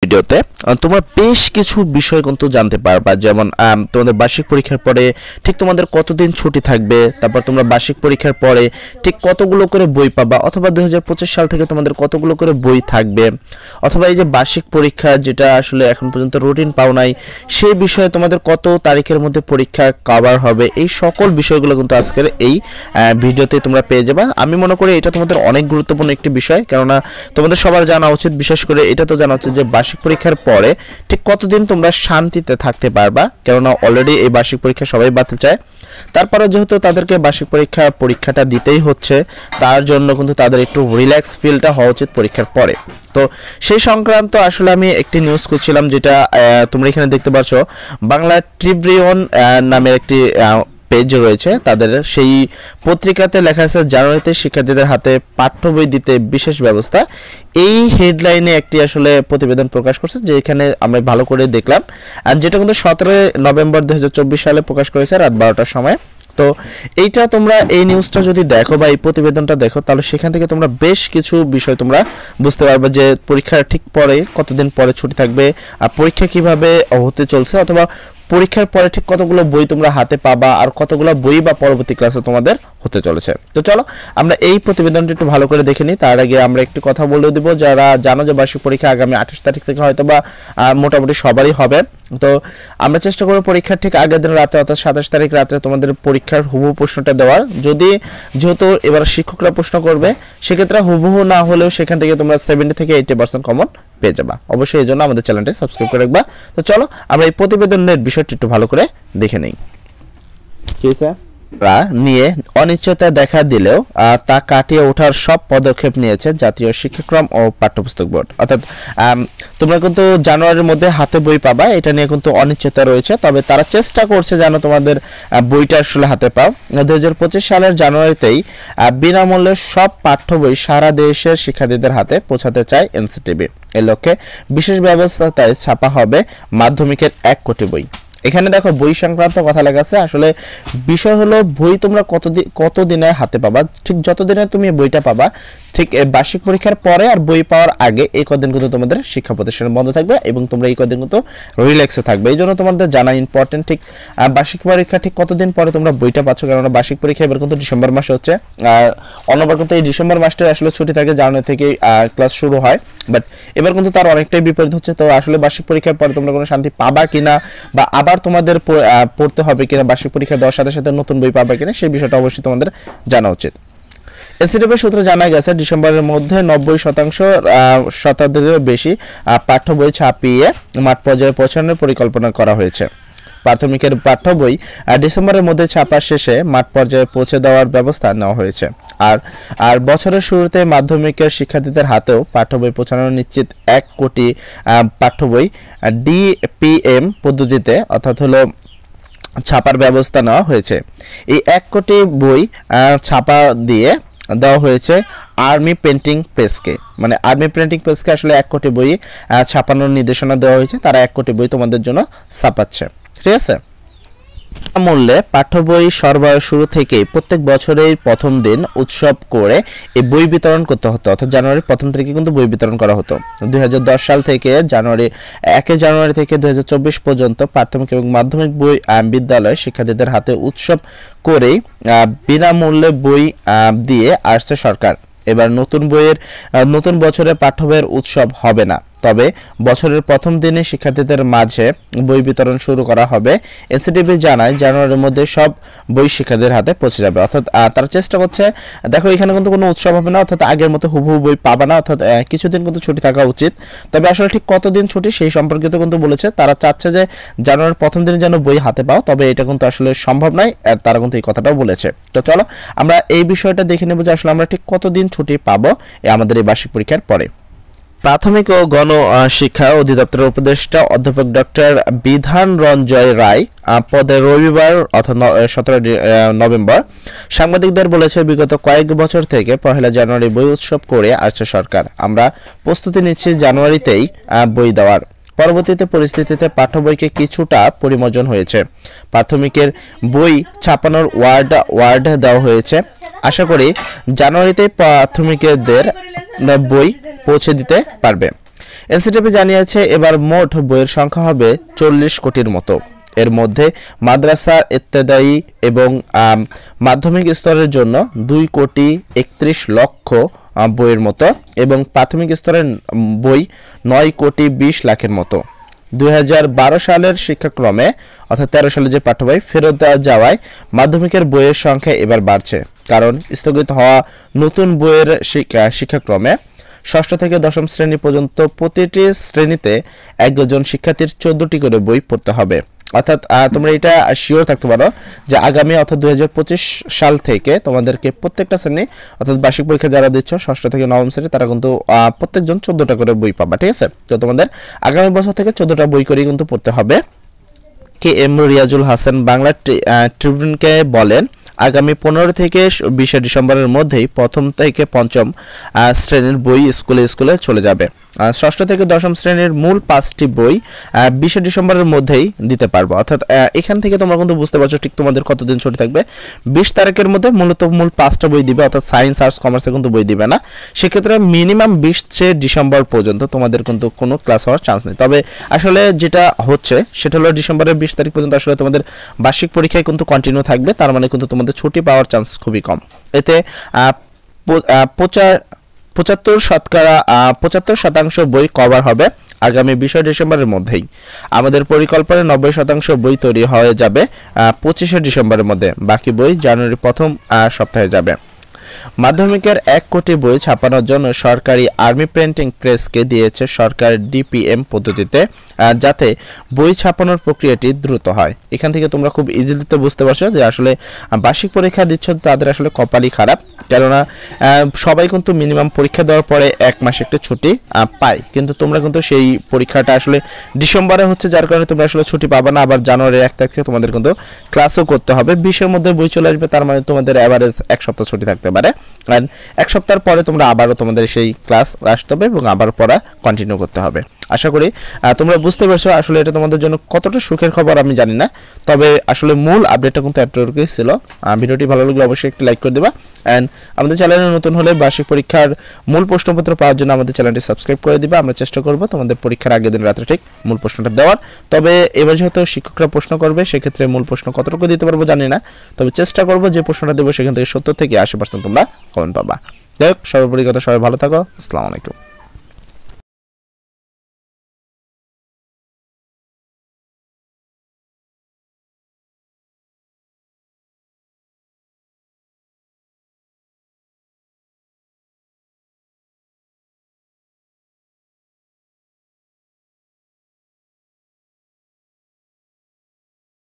ভিডিওতে তোমরা বেশ কিছু বিষয় কিন্তু জানতে পারবা, যেমন তোমাদের বার্ষিক পরীক্ষার পরে ঠিক তোমাদের কতদিন ছুটি থাকবে, তারপর তোমরা বার্ষিক পরীক্ষার পরে ঠিক কতগুলো করে বই পাবা, অথবা 2025 সাল থেকে তোমাদের কতগুলো করে বই থাকবে, অথবা এই যে বার্ষিক পরীক্ষা যেটা আসলে এখন পর্যন্ত রুটিন পাও নাই সেই বিষয়ে তোমাদের কত তারিখের মধ্যে পরীক্ষা কভার হবে, এই সকল বিষয়গুলো কিন্তু আজকের এই ভিডিওতে তোমরা পেয়ে যাবে। আমি মনে করি এটা তোমাদের অনেক গুরুত্বপূর্ণ একটি বিষয়, কেননা তোমাদের সবার জানা উচিত, বিশেষ করে এটা তো জানা উচিত যে বার্ষিক পরীক্ষার পরে ঠিক কতদিন তোমরা শান্তিতে থাকতে পারবা, কেননা অলরেডি এই বার্ষিক পরীক্ষা সবাই বাতিল চায়। তারপরে যেহেতু তাদেরকে বার্ষিক পরীক্ষাটা দিতেই হচ্ছে, তার জন্য কিন্তু তাদের একটু রিল্যাক্স ফিলটা হওয়া উচিত পরীক্ষার পরে। তো সেই সংক্রান্ত আসলে আমি একটি নিউজ করছিলাম, যেটা তোমরা এখানে দেখতে পাচ্ছ। বাংলা ট্রিবিউন নামের একটি পেজ রয়েছে তাদের, সেই পত্রিকাতে লেখা আছে জানুয়ারিতে শিক্ষার্থীদের হাতে পাঠ্য বই দিতে বিশেষ ব্যবস্থা। এই হেডলাইনে একটি আসলে প্রতিবেদন প্রকাশ করছে, যে এখানে আমরা ভালো করে দেখলাম, আর যেটা কিন্তু 17 নভেম্বর 2024 সালে প্রকাশ করেছে রাত 12টার সময়। তো এইটা তোমরা এই নিউজটা যদি দেখো বা এই প্রতিবেদনটা দেখো, তাহলে সেখান থেকে তোমরা বেশ কিছু বিষয় তোমরা বুঝতে পারবে, যে পরীক্ষার ঠিক পরে কতদিন পরে ছুটি থাকবে, আর পরীক্ষা কিভাবে হতে চলছে, অথবা পরীক্ষার পরে ঠিক কতগুলো বই তোমরা হাতে পাবা, আর কতগুলো বই বা পরবর্তী ক্লাসে তোমাদের হতে চলেছে। তো চলো আমরা এই প্রতিবেদনটি একটু ভালো করে দেখে নিই। তার আগে আমরা একটু কথা বলে দেবো, যারা জানো যে বার্ষিক পরীক্ষা আগামী 28 তারিখ থেকে হয়তো বা মোটামুটি সবারই হবে। তো আমরা চেষ্টা করব পরীক্ষার ঠিক আগের দিন রাতে, অর্থাৎ 27 তারিখ রাতে তোমাদের পরীক্ষার হুবহু প্রশ্নটা দেওয়ার। যেহেতু এবার শিক্ষকরা প্রশ্ন করবে, সেক্ষেত্রে হুবহু না হলেও সেখান থেকে তোমরা 70 থেকে 80% কমন পেয়ে যাবা। অবশ্যই এই জন্য আমাদের চ্যানেলটি সাবস্ক্রাইব করে রাখবা। তো চলো আমরা এই প্রতিবেদনের বিষয়টি একটু ভালো করে দেখে নেই। নিয়ে অনিশ্চয়তা দেখা দিলেও তা কাটিয়ে ওঠার সব পদক্ষেপ নিয়েছে জাতীয় শিক্ষাক্রম ও পাঠ্যপুস্তক বোর্ড। অর্থাৎ তোমরা কিন্তু জানুয়ারির মধ্যে হাতে বই পাবা, এটা নিয়ে কিন্তু অনিশ্চয়তা রয়েছে, তবে তারা চেষ্টা করছে যেন তোমাদের বইটা আসলে হাতে পাও। 2025 সালের জানুয়ারিতেই বিনামূল্যে সব পাঠ্য বই সারা দেশের শিক্ষার্থীদের হাতে পৌঁছাতে চায় এনসিটিবি। এর লক্ষ্যে বিশেষ ব্যবস্থায় ছাপা হবে মাধ্যমিকের 1 কোটি বই। এখানে দেখো বই সংক্রান্ত কথা লেখা আছে, আসলে বিষয় হলো বই তোমরা কতদিনে হাতে পাবা, ঠিক যতদিনে তুমি বইটা পাবা, ঠিক বার্ষিক পরীক্ষার পরে আর বই পাওয়ার আগে এই কদিন কিন্তু তোমাদের শিক্ষা প্রতিষ্ঠান বন্ধ থাকবে, এবং তোমরা এই কদিন কিন্তু রিল্যাক্সে থাকবে। এই জন্য তোমাদের জানা ইম্পর্টেন্ট, ঠিক বার্ষিক পরীক্ষা ঠিক কতদিন পরে তোমরা বইটা পাচ্ছ, কারণ বার্ষিক পরীক্ষা এবার কিন্তু ডিসেম্বর মাসে হচ্ছে, আর অন্যবার কিন্তু এই ডিসেম্বর মাসটা আসলে ছুটি থাকে, জানুয়ারি থেকে ক্লাস শুরু হয়, বাট এবার কিন্তু তার অনেকটাই বিপরীত হচ্ছে। তো আসলে বার্ষিক পরীক্ষার পরে তোমরা কোনো শান্তি পাবা কিনা, বা আবার তোমাদের পড়তে হবে কিনা, বার্ষিক পরীক্ষা দেওয়ার সাথে সাথে নতুন বই পাবে কিনা, সেই বিষয়টা অবশ্যই তোমাদের জানা উচিত। এনসিটিবির সূত্রে জানা গেছে ডিসেম্বরের মধ্যে 90% শতাধিকেরও বেশি পাঠ্য বই ছাপিয়ে মাঠ পর্যায়ে পৌঁছানোর পরিকল্পনা করা হয়েছে। প্রাথমিকের পাঠ্য বই ডিসেম্বরের মধ্যে ছাপা শেষে মাঠ পর্যায়ে পৌঁছে দেওয়ার ব্যবস্থা নেওয়া হয়েছে। আর বছরের শুরুতে মাধ্যমিকের শিক্ষার্থীদের হাতেও পাঠ্য বই পৌঁছানোর নিশ্চিত 1 কোটি পাঠ্য বই ডিপিএম পদ্ধতিতে, অর্থাৎ হলো ছাপার ব্যবস্থা নেওয়া হয়েছে। এই 1 কোটি বই ছাপা দিয়ে দেওয়া হয়েছে আর্মি প্রিন্টিং প্রেসকে, মানে আর্মি প্রিন্টিং প্রেসকে আসলে 1 কোটি বই ছাপানোর নির্দেশনা দেওয়া হয়েছে, তারা 1 কোটি বই তোমাদের জন্য ছাপাচ্ছে। ঠিক আছে, মূল্যে পাঠ্য বই সরবরাহ শুরু থেকেই প্রত্যেক বছরের প্রথম দিন উৎসব করে এই বই বিতরণ করতে হতো, অর্থাৎ জানুয়ারির 1 তারিখে কিন্তু বই বিতরণ করা হতো। 2010 সাল থেকে 1 জানুয়ারি থেকে 2024 পর্যন্ত প্রাথমিক এবং মাধ্যমিক বই বিদ্যালয় শিক্ষার্থীদের হাতে উৎসব করেই বিনামূল্যে বই দিয়ে আসছে সরকার। এবার নতুন বছরে পাঠ্য বইয়ের উৎসব হবে না, তবে বছরের প্রথম দিনে শিক্ষার্থীদের মাঝে বই বিতরণ শুরু করা হবে। এনসিটিবি জানায় জানুয়ারির মধ্যে সব বই শিক্ষার্থীদের হাতে পৌঁছে যাবে, অর্থাৎ তারা চেষ্টা করছে। দেখো এখানে কিন্তু কোনো উৎসব হবে না, অর্থাৎ আগের মতো হুবহু বই পাবে না, অর্থাৎ কিছুদিন কিন্তু ছুটি থাকা উচিত, তবে আসলে ঠিক কতদিন ছুটি সেই সম্পর্কিত কিন্তু বলেছে। তারা চাচ্ছে যে জানুয়ারির প্রথম দিনে যেন বই হাতে পাও, তবে এটা কিন্তু আসলে সম্ভব নয়, আর তারা কিন্তু এই কথাটাও বলেছে। তো চলো আমরা এই বিষয়টা দেখে নেব যে আসলে আমরা ঠিক কতদিন ছুটি পাবো আমাদের এই বার্ষিক পরীক্ষার পরে। প্রাথমিক ও গণ শিক্ষা অধিদপ্তরের উপদেষ্টা অধ্যাপক ডক্টর বিধান রঞ্জয় রায় পদে রবিবার অর্থাৎ 17 নভেম্বর সাংবাদিকদের বলেছে, বিগত কয়েক বছর থেকে 1 জানুয়ারি বই উৎসব করে আসছে সরকার। আমরা প্রস্তুতি নিচ্ছি জানুয়ারিতেই বই দেওয়ার। পরবর্তীতে পরিস্থিতিতে পাঠ্য বইকে কিছুটা পরিমার্জন হয়েছে। প্রাথমিকের বই ছাপানোর ওয়ার্ড দেওয়া হয়েছে। আশা করি জানুয়ারিতে প্রাথমিকদের বই পৌঁছে দিতে পারবে। এনসিটিভি জানিয়েছে এবার মোট বইয়ের সংখ্যা হবে 40 কোটির মতো। এর মধ্যে মাদ্রাসা ইত্তেদায়ী এবং মাধ্যমিক স্তরের জন্য 2,31,00,000 বইয়ের মতো এবং প্রাথমিক স্তরের বই 9,20,00,000-এর মতো। 2012 সালের শিক্ষাক্রমে অর্থাৎ 13 সালে যে পাঠ্য বই ফেরত যাওয়ায় মাধ্যমিকের বইয়ের সংখ্যা এবার বাড়ছে, কারণ স্থগিত হওয়া নতুন বইয়ের শিক্ষাক্রমে ষষ্ঠ থেকে দশম শ্রেণী পর্যন্ত প্রতিটি শ্রেণীতে একজন শিক্ষার্থীর 14টি করে বই পড়তে হবে। অর্থাৎ তোমরা এটা শিওর থাকতে পারো যে আগামী অর্থাৎ 2025 সাল থেকে তোমাদেরকে প্রত্যেকটা শ্রেণী অর্থাৎ বার্ষিক পরীক্ষা যারা দিচ্ছ ষষ্ঠ থেকে নবম শ্রেণী তারা কিন্তু প্রত্যেকজন 14টা করে বই পাবা, ঠিক আছে? তো তোমাদের আগামী বছর থেকে 14টা বই করে কিন্তু পড়তে হবে। কে এম রিয়াজুল হাসান বাংলা ট্রিবিউনকে বলেন, আগামী 15 থেকে 20 ডিসেম্বরের মধ্যেই প্রথম থেকে পঞ্চম শ্রেণীর বই স্কুলে চলে যাবে। ষষ্ঠ থেকে দশম শ্রেণীর মূল 5টি বই 20 ডিসেম্বরের মধ্যেই দিতে পারবো। অর্থাৎ এখান থেকে তোমরা কিন্তু বুঝতে পারছো ঠিক তোমাদের কতদিন ছুটি থাকবে। 20 তারিখের মধ্যে মূলত মূল 5টা বই দিবে, অর্থাৎ সায়েন্স আর্টস কমার্সে কিন্তু বই দিবে না। সেক্ষেত্রে মিনিমাম 20 ডিসেম্বর পর্যন্ত তোমাদের কিন্তু কোনো ক্লাস হওয়ার চান্স নেই। তবে আসলে যেটা হচ্ছে সেটা হলো ডিসেম্বরের 20 তারিখ পর্যন্ত আসলে তোমাদের বার্ষিক পরীক্ষায় কিন্তু কন্টিনিউ থাকবে, তার মানে কিন্তু তোমাদের ছুটি পাওয়ার চান্স খুবই কম। এতে 75% বই কভার হবে আগামী 20 ডিসেম্বরের মধ্যেই। আমাদের পরিকল্পনায় 90% বই তৈরি হয়ে যাবে 25 ডিসেম্বরের মধ্যে, বাকি বই জানুয়ারির প্রথম সপ্তাহে যাবে। মাধ্যমিকের 1 কোটি বই ছাপানোর জন্য সরকারি আর্মি প্রিন্টিং প্রেসকে দিয়েছে সরকার ডিপিএম পদ্ধতিতে, যাতে বই ছাপানোর প্রক্রিয়াটি দ্রুত হয়। এখান থেকে তোমরা খুব ইজিলিতে বুঝতে পারছো যে আসলে বার্ষিক পরীক্ষা দিচ্ছ তাদের আসলে কপালই খারাপ, কেননা সবাই কিন্তু মিনিমাম পরীক্ষা দেওয়ার পরে 1 মাস একটা ছুটি পায়, কিন্তু তোমরা কিন্তু সেই পরীক্ষাটা আসলে ডিসেম্বরে হচ্ছে, যার কারণে তোমরা আসলে ছুটি পাবে না। আবার জানুয়ারির 1 তারিখ থেকে তোমাদের কিন্তু ক্লাসও করতে হবে। 20-এর মধ্যে বই চলে আসবে, তার মানে তোমাদের অ্যাভারেজ 1 সপ্তাহ ছুটি থাকতে পারে। আর 1 সপ্তাহ পরে তোমরা আবারও তোমাদের সেই ক্লাস আসতে হবে এবং আবার পড়া কন্টিনিউ করতে হবে। আশা করি তোমরা বুঝতে পারছো আসলে এটা তোমাদের জন্য কতটা সুখের খবর আমি জানি না, তবে আসলে মূল আপডেটটা কিন্তু এতটুকুই ছিল। ভিডিওটি ভালো লাগলে অবশ্যই একটি লাইক করে দিবা, এন্ড আমাদের চ্যানেলে নতুন হলে বার্ষিক পরীক্ষার মূল প্রশ্নপত্র পাওয়ার জন্য আমাদের চ্যানেলটি সাবস্ক্রাইব করে দিবা। আমরা চেষ্টা করব তোমাদের পরীক্ষার আগের দিন রাতে ঠিক মূল প্রশ্নটা দেওয়ার। তবে এবার যেহেতু শিক্ষকরা প্রশ্ন করবে সেক্ষেত্রে মূল প্রশ্ন কতটুকু দিতে পারবো জানি না, তবে চেষ্টা করব যে প্রশ্নটা দেবো সেখান থেকে 70 থেকে 80% তোমরা কমেন্ট পাবা। যাই হোক, সর্বোপরি কথা সবাই ভালো থাকো। আসসালামু আলাইকুম।